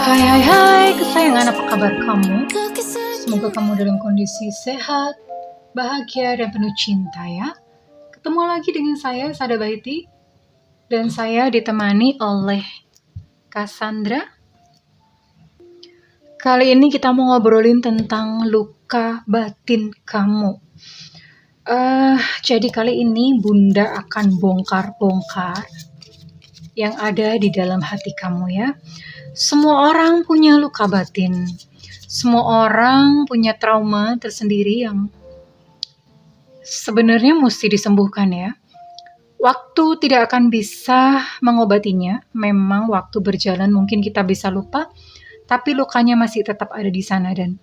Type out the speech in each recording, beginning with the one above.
Hai hai hai kesayangan, apa kabar kamu? Semoga kamu dalam kondisi sehat, bahagia, dan penuh cinta ya. Ketemu lagi dengan saya, Sada Baiti, dan saya ditemani oleh Cassandra. Kali ini kita mau ngobrolin tentang luka batin kamu. Jadi kali ini Bunda akan bongkar-bongkar yang ada di dalam hati kamu ya. Semua orang punya luka batin. Semua orang punya trauma tersendiri yang sebenarnya mesti disembuhkan ya. Waktu tidak akan bisa mengobatinya. Memang waktu berjalan mungkin kita bisa lupa, tapi lukanya masih tetap ada di sana. Dan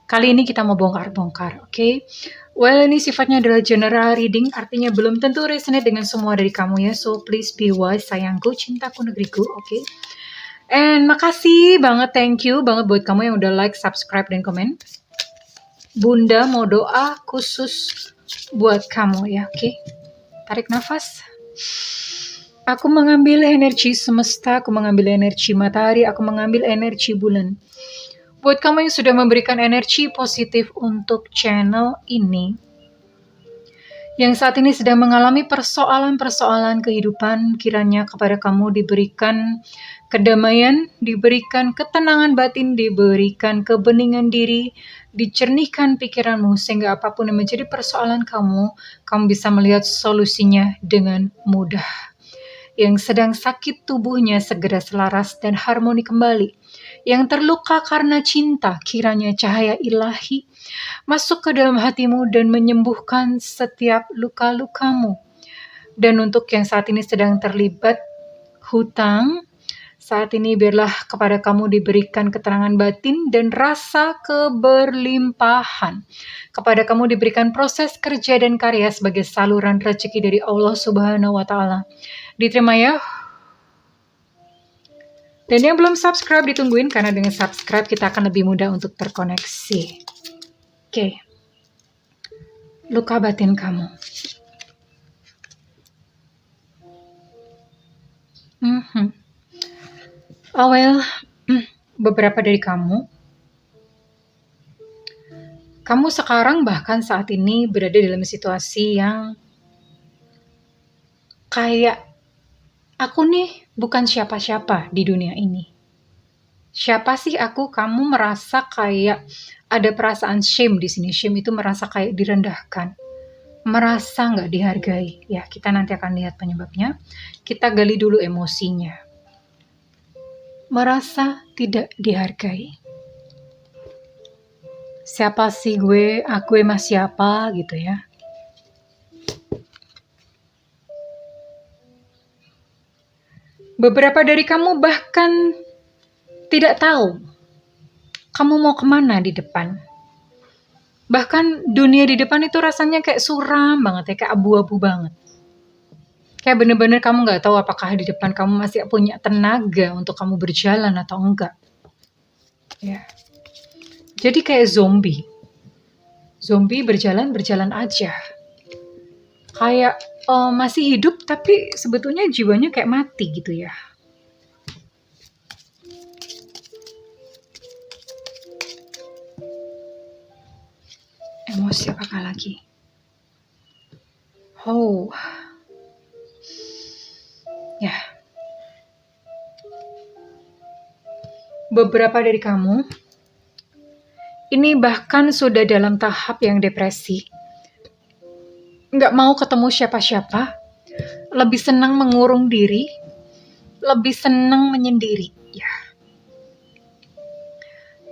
kali ini kita mau bongkar-bongkar, oke? Well, ini sifatnya adalah general reading, artinya belum tentu resonate dengan semua dari kamu ya. So please be wise, sayangku, cintaku, negeriku, oke? And makasih banget, thank you banget buat kamu yang udah like, subscribe, dan komen. Bunda mau doa khusus buat kamu ya, oke? Tarik nafas. Aku mengambil energi semesta, aku mengambil energi matahari, aku mengambil energi bulan. Buat kamu yang sudah memberikan energi positif untuk channel ini, yang saat ini sedang mengalami persoalan-persoalan kehidupan, kiranya kepada kamu diberikan kedamaian, diberikan ketenangan batin, diberikan kebeningan diri, dicernihkan pikiranmu, sehingga apapun yang menjadi persoalan kamu bisa melihat solusinya dengan mudah. Yang sedang sakit tubuhnya segera selaras dan harmoni kembali. Yang terluka karena cinta, kiranya cahaya ilahi masuk ke dalam hatimu dan menyembuhkan setiap luka-lukamu. Dan untuk yang saat ini sedang terlibat hutang, saat ini biarlah kepada kamu diberikan keterangan batin dan rasa keberlimpahan. Kepada kamu diberikan proses kerja dan karya sebagai saluran rezeki dari Allah Subhanahu wa Ta'ala. Diterima ya. Dan yang belum subscribe ditungguin, karena dengan subscribe kita akan lebih mudah untuk terkoneksi. Oke. Luka batin kamu. Beberapa dari kamu sekarang bahkan saat ini berada dalam situasi yang kayak, aku nih bukan siapa-siapa di dunia ini. Siapa sih aku? Kamu merasa kayak ada perasaan shame di sini. Shame itu merasa kayak direndahkan, merasa nggak dihargai. Ya, kita nanti akan lihat penyebabnya. Kita gali dulu emosinya. Merasa tidak dihargai. Siapa sih gue? Aku emang siapa gitu ya. Beberapa dari kamu bahkan tidak tahu kamu mau kemana di depan. Bahkan dunia di depan itu rasanya kayak suram banget ya, kayak abu-abu banget. Kayak bener-bener kamu gak tahu apakah di depan kamu masih punya tenaga untuk kamu berjalan atau enggak. Ya. Jadi kayak zombie. Zombie berjalan aja. Kayak masih hidup tapi sebetulnya jiwanya kayak mati gitu ya. Emosi apakah lagi? Ya. Beberapa dari kamu ini bahkan sudah dalam tahap yang depresi. Nggak mau ketemu siapa-siapa. Lebih senang mengurung diri. Lebih senang menyendiri. Ya.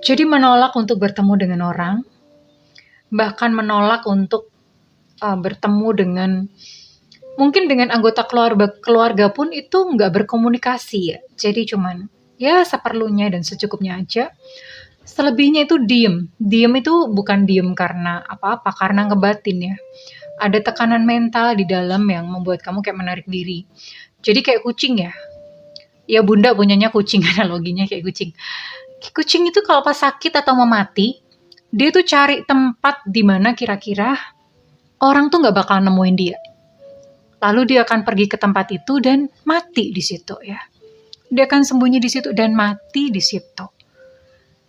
Jadi menolak untuk bertemu dengan orang. Bahkan menolak untuk bertemu dengan, mungkin dengan anggota keluarga pun itu nggak berkomunikasi ya. Jadi cuman ya seperlunya dan secukupnya aja. Selebihnya itu diem. Diem itu bukan diem karena apa-apa, karena ngebatin ya. Ada tekanan mental di dalam yang membuat kamu kayak menarik diri. Jadi kayak kucing ya. Ya Bunda punyanya kucing, analoginya kayak kucing. Kucing itu kalau pas sakit atau mau mati, dia tuh cari tempat di mana kira-kira orang tuh nggak bakal nemuin dia. Lalu dia akan pergi ke tempat itu dan mati di situ ya. Dia akan sembunyi di situ dan mati di situ.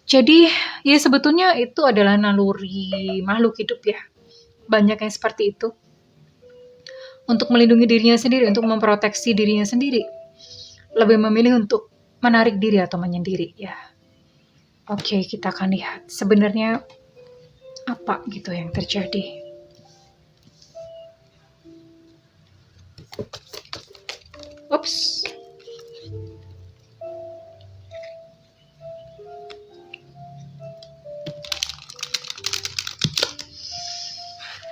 Jadi, ya sebetulnya itu adalah naluri makhluk hidup ya. Banyak yang seperti itu. Untuk melindungi dirinya sendiri, untuk memproteksi dirinya sendiri. Lebih memilih untuk menarik diri atau menyendiri ya. Oke, kita akan lihat sebenarnya apa gitu yang terjadi. Ups.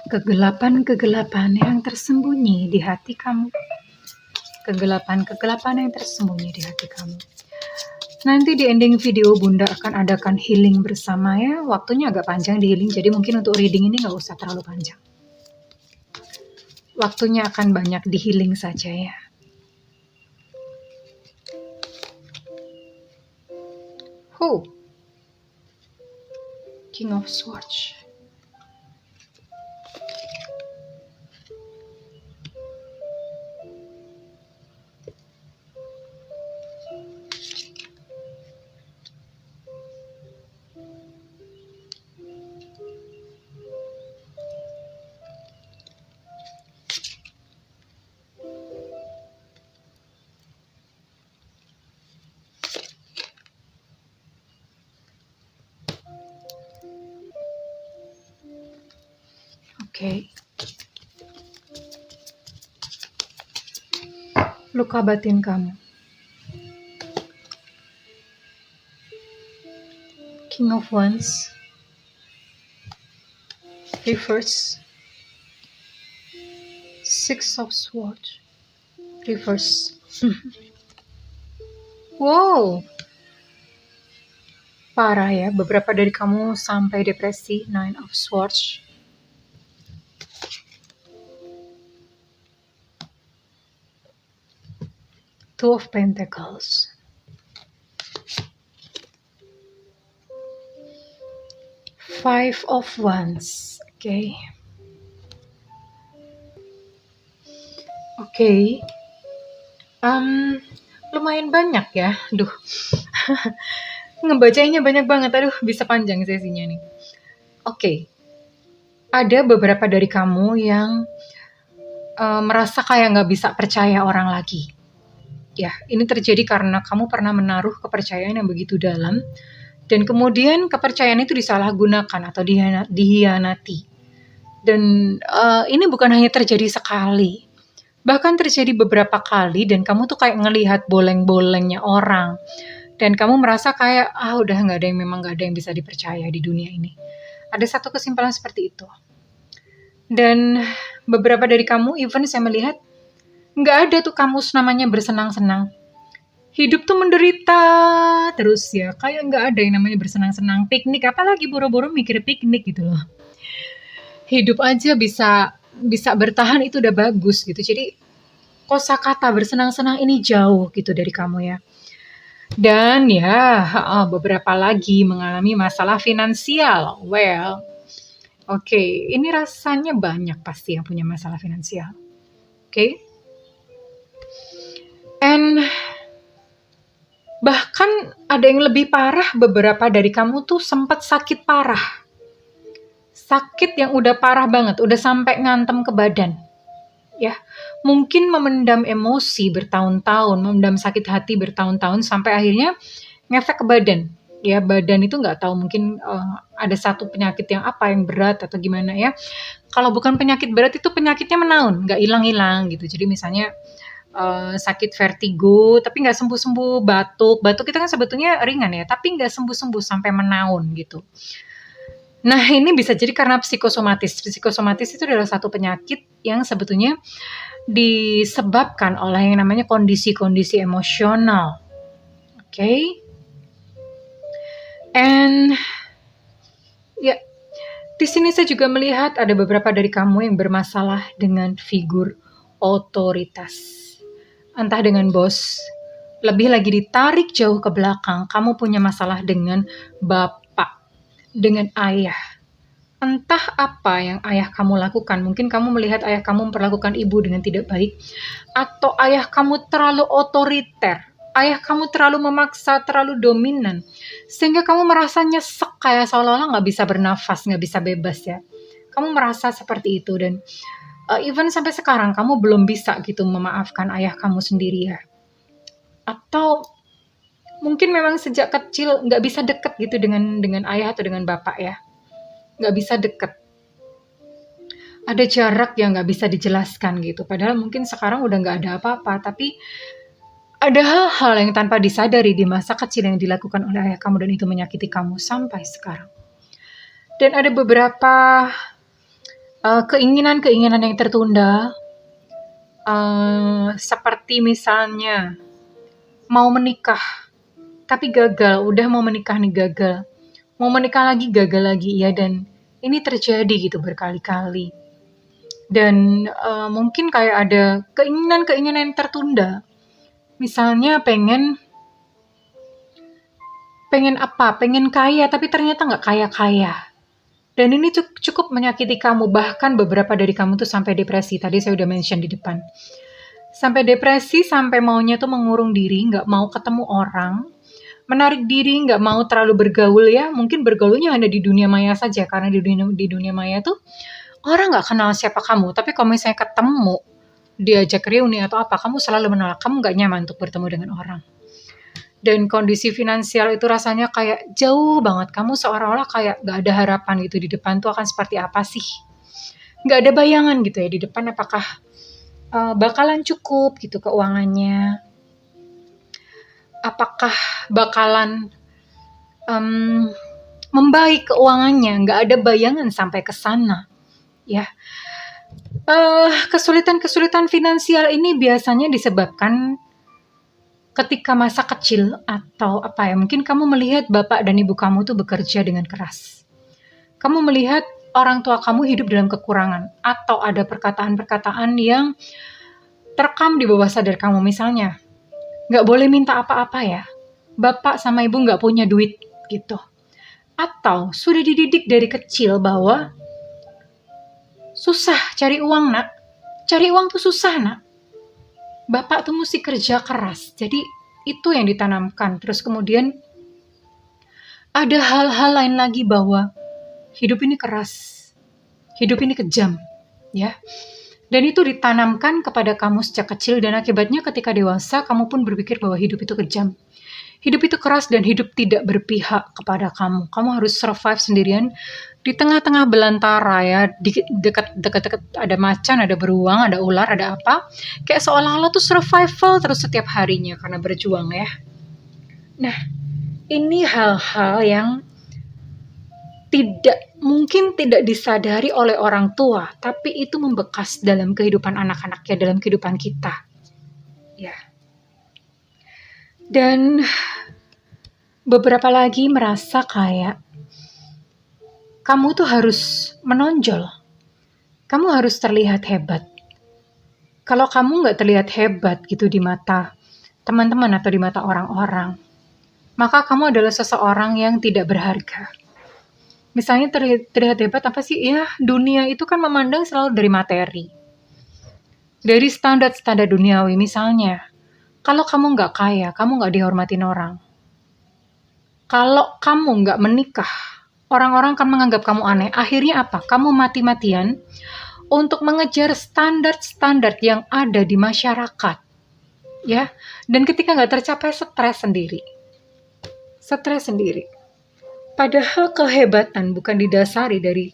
Kegelapan-kegelapan yang tersembunyi di hati kamu. Kegelapan-kegelapan yang tersembunyi di hati kamu. Nanti di ending video Bunda akan adakan healing bersama ya. Waktunya agak panjang di healing, jadi mungkin untuk reading ini nggak usah terlalu panjang. Waktunya akan banyak di healing saja ya. King of Swords. Oke. Luka batin kamu. King of Wands. Reverse. Six of Swords. Reverse. Wow. Parah ya, beberapa dari kamu sampai depresi. Nine of Swords. Two of Pentacles. Five of Wands. Oke. Lumayan banyak ya. Duh. Ngebacanya banyak banget. Aduh, bisa panjang sesinya nih. Oke. Ada beberapa dari kamu yang merasa kayak nggak bisa percaya orang lagi. Ya, ini terjadi karena kamu pernah menaruh kepercayaan yang begitu dalam, dan kemudian kepercayaan itu disalahgunakan atau dihianati. Dan ini bukan hanya terjadi sekali, bahkan terjadi beberapa kali, dan kamu tuh kayak ngelihat boleng-bolengnya orang, dan kamu merasa kayak, udah nggak ada yang bisa dipercaya di dunia ini. Ada satu kesimpulan seperti itu. Dan beberapa dari kamu, even saya melihat, nggak ada tuh kamus namanya bersenang-senang. Hidup tuh menderita terus ya, kayak nggak ada yang namanya bersenang-senang. Piknik, apalagi buru-buru mikir piknik gitu loh. Hidup aja bisa bertahan itu udah bagus gitu. Jadi kosakata bersenang-senang ini jauh gitu dari kamu ya. Dan ya, beberapa lagi mengalami masalah finansial. Well, oke, ini rasanya banyak pasti yang punya masalah finansial. Oke. And bahkan ada yang lebih parah, beberapa dari kamu tuh sempat sakit parah. Sakit yang udah parah banget, udah sampai ngantem ke badan. Ya, mungkin memendam emosi bertahun-tahun, memendam sakit hati bertahun-tahun sampai akhirnya ngefek ke badan. Ya, badan itu nggak tahu, mungkin ada satu penyakit yang berat atau gimana ya. Kalau bukan penyakit berat itu penyakitnya menaun, nggak hilang-hilang gitu. Jadi misalnya sakit vertigo tapi nggak sembuh-sembuh, batuk itu kan sebetulnya ringan ya, tapi nggak sembuh-sembuh sampai menaun gitu. Nah, ini bisa jadi karena psikosomatis. Psikosomatis itu adalah satu penyakit yang sebetulnya disebabkan oleh yang namanya kondisi-kondisi emosional. Oke. And ya, di sini saya juga melihat ada beberapa dari kamu yang bermasalah dengan figur otoritas. Entah dengan bos, lebih lagi ditarik jauh ke belakang, kamu punya masalah dengan bapak, dengan ayah. Entah apa yang ayah kamu lakukan, mungkin kamu melihat ayah kamu memperlakukan ibu dengan tidak baik, atau ayah kamu terlalu otoriter, ayah kamu terlalu memaksa, terlalu dominan, sehingga kamu merasa nyesek kayak seolah-olah nggak bisa bernafas, nggak bisa bebas ya. Kamu merasa seperti itu dan even sampai sekarang kamu belum bisa gitu memaafkan ayah kamu sendiri ya. Atau mungkin memang sejak kecil nggak bisa deket gitu dengan ayah atau dengan bapak ya. Nggak bisa deket. Ada jarak yang nggak bisa dijelaskan gitu. Padahal mungkin sekarang udah nggak ada apa-apa, tapi ada hal-hal yang tanpa disadari di masa kecil yang dilakukan oleh ayah kamu dan itu menyakiti kamu sampai sekarang. Dan ada beberapa keinginan-keinginan yang tertunda, seperti misalnya mau menikah, tapi gagal, udah mau menikah nih gagal. Mau menikah lagi, gagal lagi, ya dan ini terjadi gitu berkali-kali. Dan mungkin kayak ada keinginan-keinginan yang tertunda. Misalnya pengen apa? Pengen kaya, tapi ternyata nggak kaya-kaya. Dan ini cukup menyakiti kamu, bahkan beberapa dari kamu tuh sampai depresi. Tadi saya udah mention di depan. Sampai depresi, sampai maunya tuh mengurung diri, nggak mau ketemu orang, menarik diri, nggak mau terlalu bergaul ya. Mungkin bergaulnya hanya di dunia maya saja, karena di dunia maya tuh orang nggak kenal siapa kamu. Tapi kalau misalnya ketemu, diajak reuni atau apa, kamu selalu menolak. Kamu nggak nyaman untuk bertemu dengan orang. Dan kondisi finansial itu rasanya kayak jauh banget. Kamu seolah-olah kayak nggak ada harapan gitu di depan tuh akan seperti apa sih. Nggak ada bayangan gitu ya di depan apakah bakalan cukup gitu keuangannya. Apakah bakalan membaik keuangannya. Nggak ada bayangan sampai ke sana. Ya, kesulitan-kesulitan finansial ini biasanya disebabkan ketika masa kecil atau apa ya, mungkin kamu melihat bapak dan ibu kamu tuh bekerja dengan keras. Kamu melihat orang tua kamu hidup dalam kekurangan atau ada perkataan-perkataan yang terekam di bawah sadar kamu. Misalnya, nggak boleh minta apa-apa ya. Bapak sama ibu nggak punya duit gitu. Atau sudah dididik dari kecil bahwa susah cari uang nak. Cari uang tuh susah nak. Bapak tuh mesti kerja keras. Jadi itu yang ditanamkan. Terus kemudian ada hal-hal lain lagi bahwa hidup ini keras. Hidup ini kejam. Ya. Dan itu ditanamkan kepada kamu sejak kecil dan akibatnya ketika dewasa kamu pun berpikir bahwa hidup itu kejam. Hidup itu keras dan hidup tidak berpihak kepada kamu. Kamu harus survive sendirian di tengah-tengah belantara ya, di dekat-dekat ada macan, ada beruang, ada ular, ada apa. Kayak seolah-olah tuh survival terus setiap harinya karena berjuang ya. Nah, ini hal-hal yang mungkin tidak disadari oleh orang tua, tapi itu membekas dalam kehidupan anak-anaknya, dalam kehidupan kita. Ya. Dan beberapa lagi merasa kayak kamu tuh harus menonjol. Kamu harus terlihat hebat. Kalau kamu nggak terlihat hebat gitu di mata teman-teman atau di mata orang-orang, maka kamu adalah seseorang yang tidak berharga. Misalnya terlihat hebat apa sih? Ya, dunia itu kan memandang selalu dari materi. Dari standar-standar duniawi misalnya. Kalau kamu nggak kaya, kamu nggak dihormatin orang. Kalau kamu nggak menikah, orang-orang akan menganggap kamu aneh. Akhirnya apa? Kamu mati-matian untuk mengejar standar-standar yang ada di masyarakat. Ya, dan ketika nggak tercapai, stres sendiri. Stres sendiri. Padahal kehebatan bukan didasari dari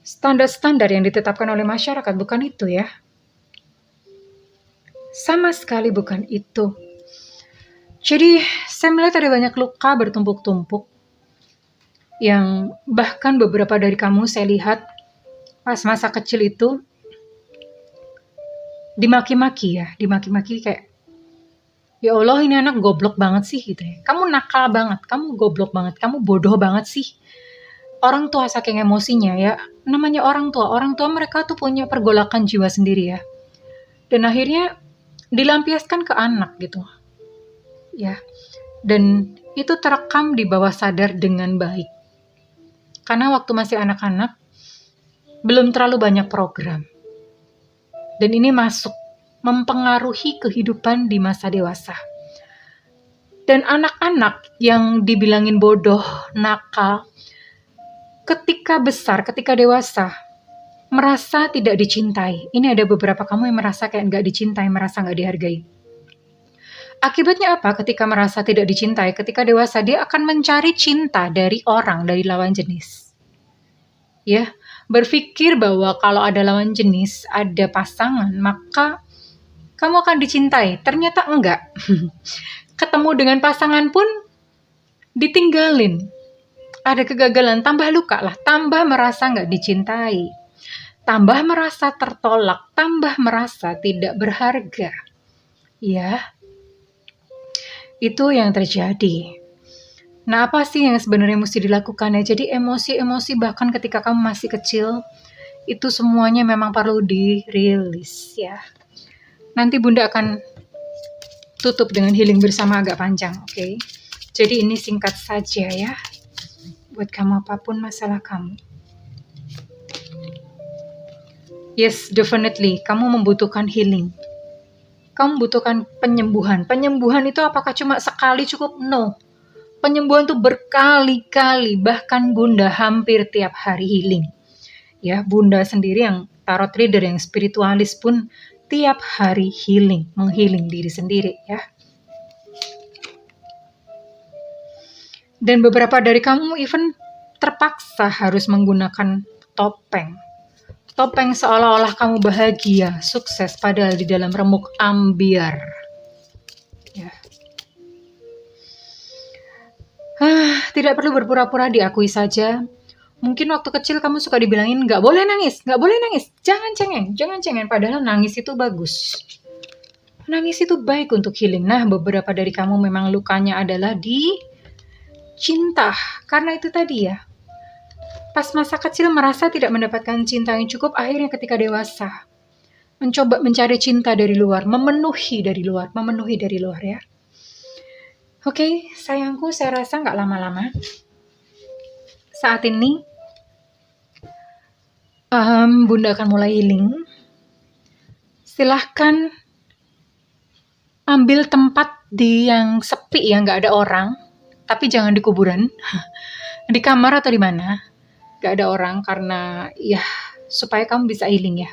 standar-standar yang ditetapkan oleh masyarakat. Bukan itu ya. Sama sekali bukan itu. Jadi, saya melihat ada banyak luka bertumpuk-tumpuk yang bahkan beberapa dari kamu saya lihat pas masa kecil itu dimaki-maki kayak ya Allah ini anak goblok banget sih gitu ya. Kamu nakal banget, kamu goblok banget, kamu bodoh banget sih. Orang tua saking emosinya ya, namanya orang tua mereka tuh punya pergolakan jiwa sendiri ya. Dan akhirnya dilampiaskan ke anak gitu. Ya. Dan itu terekam di bawah sadar dengan baik. Karena waktu masih anak-anak belum terlalu banyak program. Dan ini masuk mempengaruhi kehidupan di masa dewasa. Dan anak-anak yang dibilangin bodoh, nakal, ketika besar, ketika dewasa, merasa tidak dicintai. Ini ada beberapa kamu yang merasa kayak nggak dicintai, merasa nggak dihargai. Akibatnya apa? Ketika merasa tidak dicintai, ketika dewasa, dia akan mencari cinta dari orang, dari lawan jenis. Ya, berpikir bahwa kalau ada lawan jenis, ada pasangan, maka kamu akan dicintai. Ternyata enggak. Ketemu dengan pasangan pun ditinggalin. Ada kegagalan, tambah luka lah, tambah merasa nggak dicintai, tambah merasa tertolak, tambah merasa tidak berharga. Ya, itu yang terjadi. Nah, apa sih yang sebenarnya mesti dilakukan ya? Jadi emosi-emosi bahkan ketika kamu masih kecil, itu semuanya memang perlu dirilis ya. Nanti Bunda akan tutup dengan healing bersama agak panjang, oke? Jadi ini singkat saja ya. Buat kamu apapun masalah kamu. Yes, definitely. Kamu membutuhkan healing. Kamu membutuhkan penyembuhan. Penyembuhan itu apakah cuma sekali cukup? No. Penyembuhan itu berkali-kali. Bahkan Bunda hampir tiap hari healing. Ya, Bunda sendiri yang tarot reader, yang spiritualis pun tiap hari healing. Menghealing diri sendiri ya. Dan beberapa dari kamu even terpaksa harus menggunakan topeng. Topeng seolah-olah kamu bahagia, sukses, padahal di dalam remuk ambiar. Ya. Tidak perlu berpura-pura, diakui saja. Mungkin waktu kecil kamu suka dibilangin, nggak boleh nangis, jangan cengeng. Padahal nangis itu bagus. Nangis itu baik untuk healing. Nah, beberapa dari kamu memang lukanya adalah di cinta. Karena itu tadi ya, pas masa kecil merasa tidak mendapatkan cinta yang cukup, akhirnya ketika dewasa mencoba mencari cinta dari luar, memenuhi dari luar ya. Oke, sayangku, saya rasa nggak lama-lama. Saat ini Bunda akan mulai healing. Silahkan ambil tempat di yang sepi ya, nggak ada orang. Tapi jangan di kuburan, di kamar atau di mana. Nggak ada orang, karena ya supaya kamu bisa healing ya.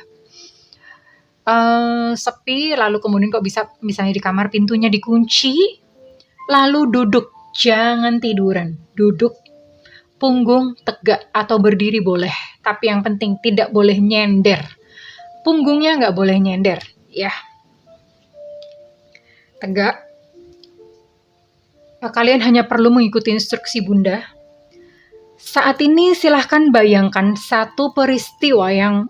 Sepi, lalu kemudian kok bisa misalnya di kamar pintunya dikunci, lalu duduk, jangan tiduran, duduk, punggung tegak atau berdiri boleh, tapi yang penting tidak boleh nyender, punggungnya nggak boleh nyender, ya, tegak. Kalian hanya perlu mengikuti instruksi Bunda. Saat ini silahkan bayangkan satu peristiwa yang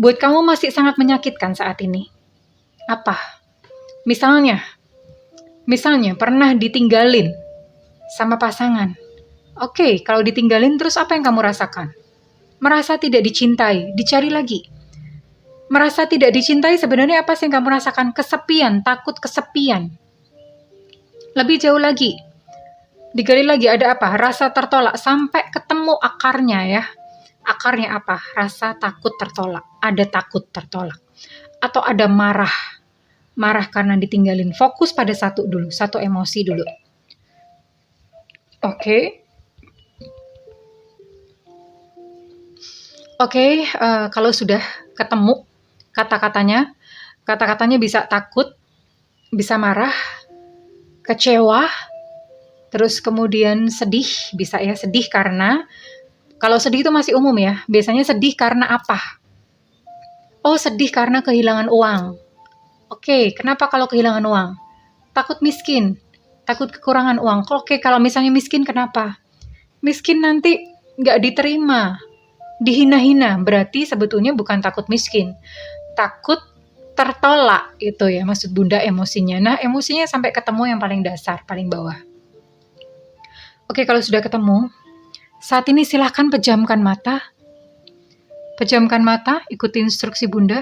buat kamu masih sangat menyakitkan saat ini. Apa? Misalnya pernah ditinggalin sama pasangan. Oke, kalau ditinggalin terus apa yang kamu rasakan? Merasa tidak dicintai, dicari lagi. Merasa tidak dicintai, sebenarnya apa sih yang kamu rasakan? Kesepian, takut kesepian. Lebih jauh lagi, digali lagi, ada apa? Rasa tertolak, sampai ketemu akarnya ya. Akarnya apa? Rasa takut tertolak. Ada takut tertolak. Atau ada marah. Marah karena ditinggalin. Fokus pada satu dulu, satu emosi dulu. Oke, kalau sudah ketemu kata-katanya bisa takut, bisa marah, kecewa, terus kemudian sedih, bisa ya, sedih karena, kalau sedih itu masih umum ya, biasanya sedih karena apa? Oh, sedih karena kehilangan uang. Oke, kenapa kalau kehilangan uang? Takut miskin, takut kekurangan uang. Oke, kalau misalnya miskin kenapa? Miskin nanti nggak diterima, dihina-hina, berarti sebetulnya bukan takut miskin, takut tertolak, itu ya maksud Bunda emosinya. Nah, emosinya sampai ketemu yang paling dasar, paling bawah. Oke, kalau sudah ketemu, saat ini silahkan pejamkan mata. Ikuti instruksi Bunda.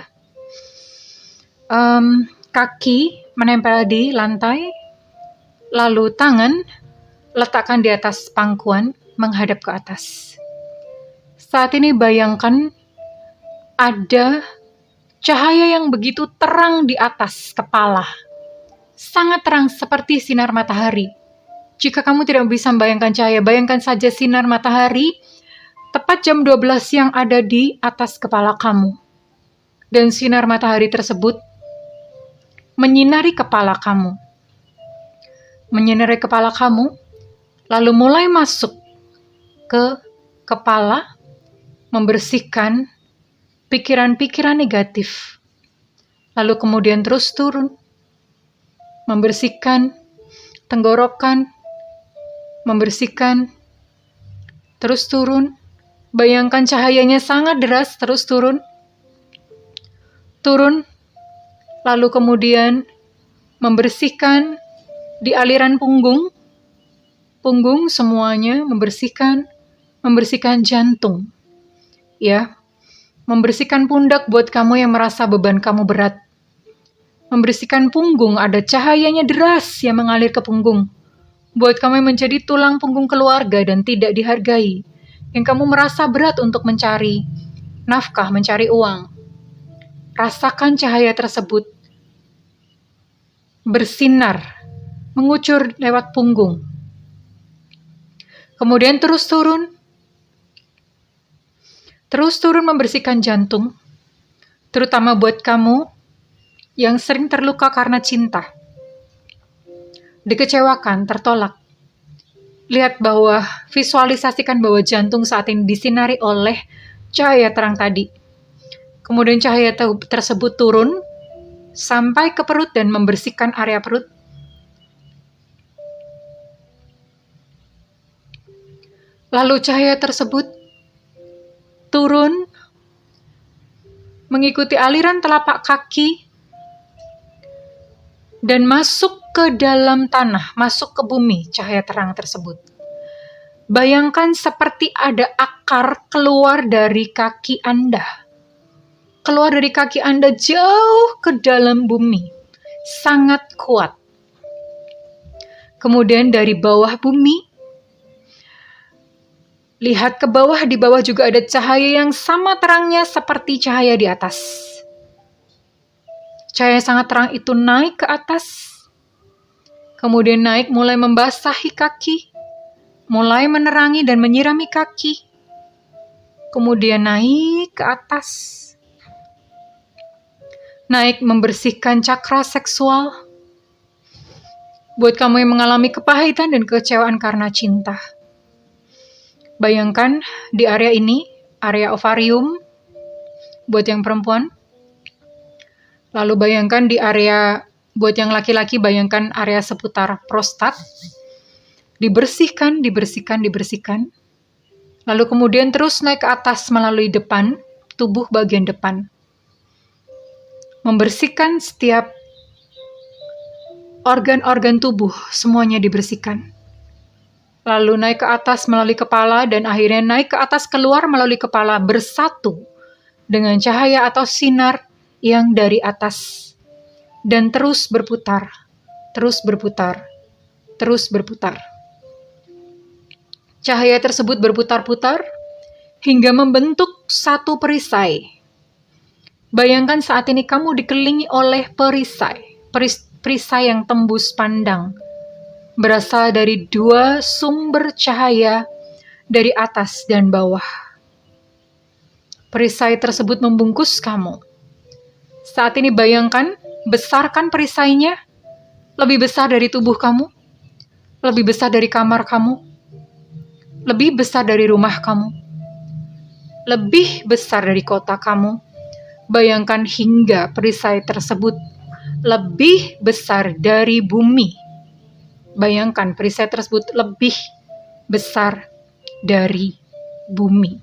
Kaki menempel di lantai, lalu tangan letakkan di atas pangkuan menghadap ke atas. Saat ini bayangkan ada cahaya yang begitu terang di atas kepala. sangat terang seperti sinar matahari. Jika kamu tidak bisa membayangkan cahaya, bayangkan saja sinar matahari tepat jam 12 siang ada di atas kepala kamu. Dan sinar matahari tersebut menyinari kepala kamu. Menyinari kepala kamu, lalu mulai masuk ke kepala, membersihkan pikiran-pikiran negatif. Lalu kemudian terus turun, membersihkan tenggorokan, membersihkan, terus turun. Bayangkan cahayanya sangat deras, terus turun, lalu kemudian membersihkan di aliran punggung semuanya, membersihkan jantung, ya, membersihkan pundak buat kamu yang merasa beban kamu berat, membersihkan punggung, ada cahayanya deras yang mengalir ke punggung, buat kamu yang menjadi tulang punggung keluarga dan tidak dihargai, yang kamu merasa berat untuk mencari nafkah, mencari uang. Rasakan cahaya tersebut bersinar, mengucur lewat punggung. Kemudian terus turun membersihkan jantung, terutama buat kamu yang sering terluka karena cinta, dikecewakan, tertolak. Lihat bahwa, visualisasikan bahwa jantung saat ini disinari oleh cahaya terang tadi. Kemudian cahaya tersebut turun sampai ke perut dan membersihkan area perut. Lalu cahaya tersebut turun mengikuti aliran telapak kaki dan masuk ke dalam tanah, masuk ke bumi, cahaya terang tersebut. Bayangkan seperti ada akar keluar dari kaki Anda. Keluar dari kaki Anda jauh ke dalam bumi. Sangat kuat. Kemudian dari bawah bumi, lihat ke bawah, di bawah juga ada cahaya yang sama terangnya seperti cahaya di atas. Cahaya sangat terang itu naik ke atas. Kemudian naik mulai membasahi kaki, mulai menerangi dan menyirami kaki. Kemudian naik ke atas. Naik membersihkan cakra seksual. Buat kamu yang mengalami kepahitan dan kekecewaan karena cinta. Bayangkan di area ini, area ovarium, buat yang perempuan. Lalu bayangkan di area, buat yang laki-laki, bayangkan area seputar prostat. Dibersihkan. Lalu kemudian terus naik ke atas melalui depan, tubuh bagian depan. Membersihkan setiap organ-organ tubuh, semuanya dibersihkan. Lalu naik ke atas melalui kepala dan akhirnya naik ke atas keluar melalui kepala, bersatu dengan cahaya atau sinar yang dari atas. Dan terus berputar. Cahaya tersebut berputar-putar hingga membentuk satu perisai. Bayangkan saat ini kamu dikelilingi oleh perisai yang tembus pandang, berasal dari dua sumber cahaya dari atas dan bawah. Perisai tersebut membungkus kamu. Saat ini bayangkan, besarkan perisainya, lebih besar dari tubuh kamu, lebih besar dari kamar kamu, lebih besar dari rumah kamu, lebih besar dari kota kamu. Bayangkan hingga perisai tersebut lebih besar dari bumi. Bayangkan perisai tersebut lebih besar dari bumi.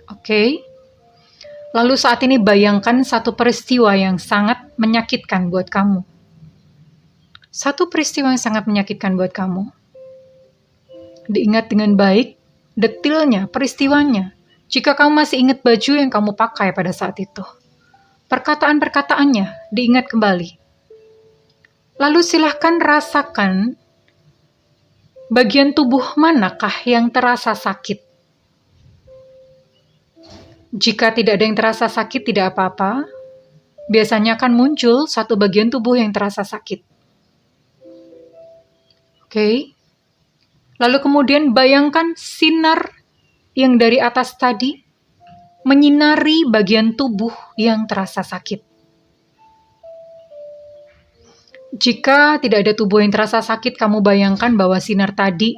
Oke. Lalu saat ini bayangkan satu peristiwa yang sangat menyakitkan buat kamu. Satu peristiwa yang sangat menyakitkan buat kamu. Diingat dengan baik, detailnya, peristiwanya. Jika kamu masih ingat baju yang kamu pakai pada saat itu. Perkataan-perkataannya diingat kembali. Lalu silahkan rasakan bagian tubuh manakah yang terasa sakit. Jika tidak ada yang terasa sakit, tidak apa-apa. biasanya akan muncul satu bagian tubuh yang terasa sakit. Oke. Lalu kemudian bayangkan sinar yang dari atas tadi menyinari bagian tubuh yang terasa sakit. Jika tidak ada tubuh yang terasa sakit, kamu bayangkan bahwa sinar tadi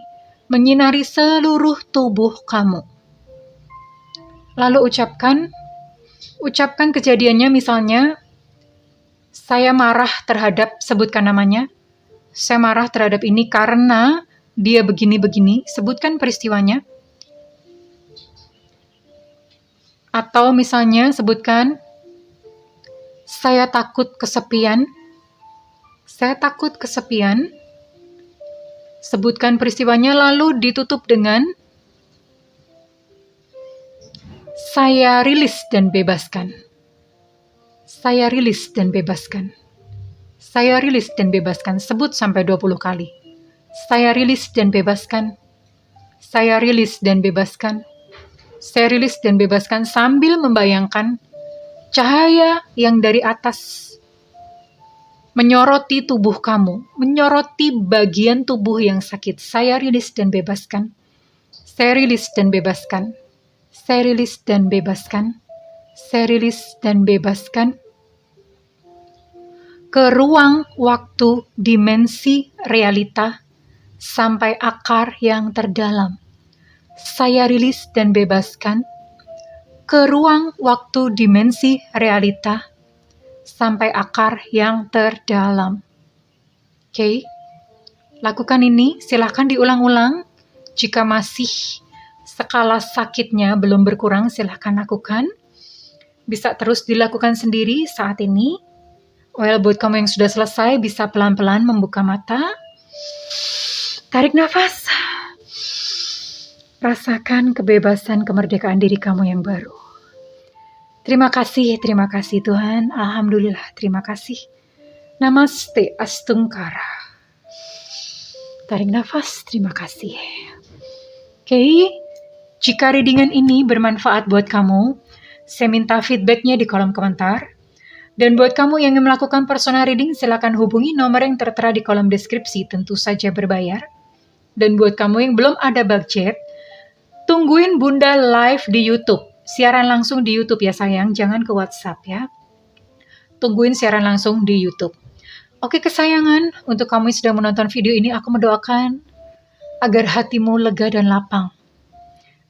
menyinari seluruh tubuh kamu. Lalu ucapkan kejadiannya, misalnya, saya marah terhadap, sebutkan namanya, saya marah terhadap ini karena dia begini-begini, sebutkan peristiwanya. Atau misalnya sebutkan, saya takut kesepian, sebutkan peristiwanya, lalu ditutup dengan, saya rilis dan bebaskan. Saya rilis dan bebaskan. Saya rilis dan bebaskan. Sebut sampai 20 kali. Saya rilis dan bebaskan. Saya rilis dan bebaskan. Saya rilis dan bebaskan, sambil membayangkan cahaya yang dari atas menyoroti tubuh kamu, menyoroti bagian tubuh yang sakit. Saya rilis dan bebaskan. Saya rilis dan bebaskan. Saya rilis dan bebaskan. Saya rilis dan bebaskan. Ke ruang, waktu, dimensi, realita, sampai akar yang terdalam. Saya rilis dan bebaskan. Ke ruang, waktu, dimensi, realita, sampai akar yang terdalam. Oke. Lakukan ini, silakan diulang-ulang. Jika masih skala sakitnya belum berkurang, silakan lakukan. Bisa terus dilakukan sendiri saat ini. Buat kamu yang sudah selesai, bisa pelan-pelan membuka mata. Tarik nafas. Rasakan kebebasan, kemerdekaan diri kamu yang baru. Terima kasih Tuhan. Alhamdulillah, terima kasih. Namaste Astungkara. Tarik nafas, terima kasih. Oke, jika readingan ini bermanfaat buat kamu, saya minta feedbacknya di kolom komentar. Dan buat kamu yang ingin melakukan personal reading, silakan hubungi nomor yang tertera di kolom deskripsi, tentu saja berbayar. Dan buat kamu yang belum ada budget, tungguin Bunda live di YouTube. Siaran langsung di YouTube ya sayang, jangan ke WhatsApp ya. Tungguin siaran langsung di YouTube. Oke kesayangan, untuk kamu yang sudah menonton video ini, aku mendoakan agar hatimu lega dan lapang.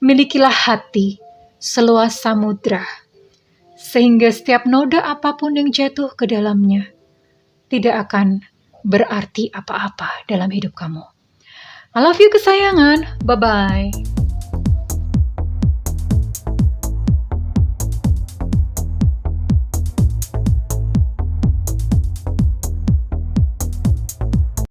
Milikilah hati seluas samudra, sehingga setiap noda apapun yang jatuh ke dalamnya tidak akan berarti apa-apa dalam hidup kamu. I love you kesayangan, bye-bye.